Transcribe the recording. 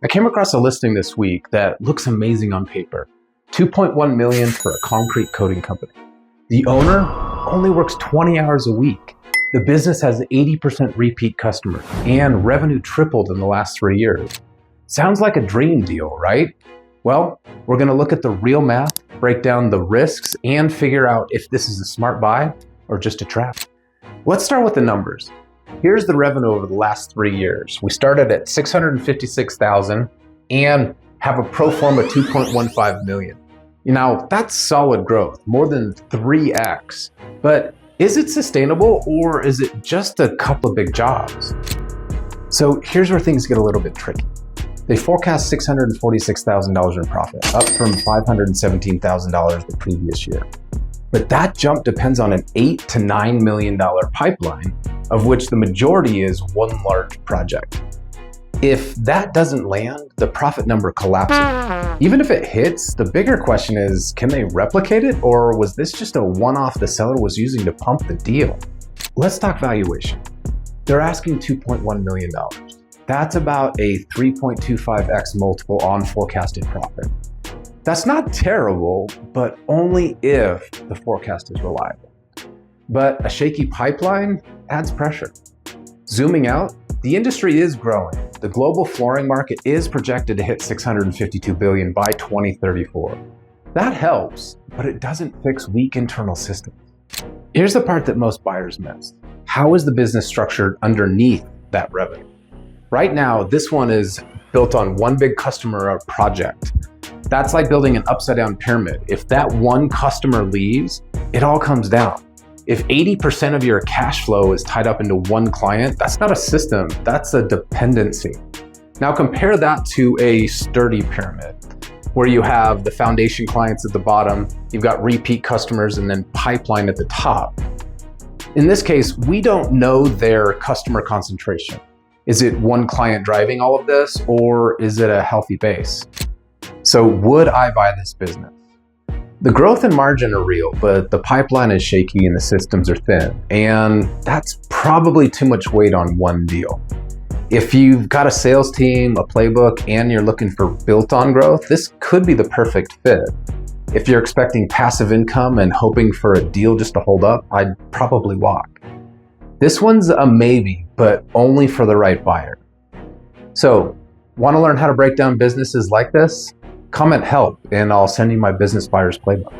I came across a listing this week that looks amazing on paper. 2.1 million for a concrete coating company. The owner only works 20 hours a week. The business has 80% repeat customers and revenue tripled in the last 3 years. Sounds like a dream deal, right? Well, we're gonna look at the real math, break down the risks, and figure out if this is a smart buy or just a trap. Let's start with the numbers. Here's the revenue over the last 3 years. We started at 656,000 and have a pro forma 2.15 million. Now, that's solid growth, more than 3x. But is it sustainable or is it just a couple of big jobs? So here's where things get a little bit tricky. They forecast $646,000 in profit, up from $517,000 the previous year. But that jump depends on an $8 to $9 million pipeline, of which the majority is one large project. If that doesn't land, the profit number collapses. Even if it hits, the bigger question is, can they replicate it, or was this just a one-off the seller was using to pump the deal? Let's talk valuation. They're asking $2.1 million. That's about a 3.25x multiple on forecasted profit. That's not terrible, but only if the forecast is reliable. But a shaky pipeline adds pressure. Zooming out, the industry is growing. The global flooring market is projected to hit $652 billion by 2034. That helps, but it doesn't fix weak internal systems. Here's the part that most buyers miss. How is the business structured underneath that revenue? Right now, this one is built on one big customer or project. That's like building an upside down pyramid. If that one customer leaves, it all comes down. If 80% of your cash flow is tied up into one client, that's not a system, that's a dependency. Now compare that to a sturdy pyramid, where you have the foundation clients at the bottom, you've got repeat customers, and then pipeline at the top. In this case, we don't know their customer concentration. Is it one client driving all of this, or is it a healthy base? So would I buy this business? The growth and margin are real, but the pipeline is shaky and the systems are thin. And that's probably too much weight on one deal. If you've got a sales team, a playbook, and you're looking for built-on growth, this could be the perfect fit. If you're expecting passive income and hoping for a deal just to hold up, I'd probably walk. This one's a maybe, but only for the right buyer. So, want to learn how to break down businesses like this? Comment help and I'll send you my business buyer's playbook.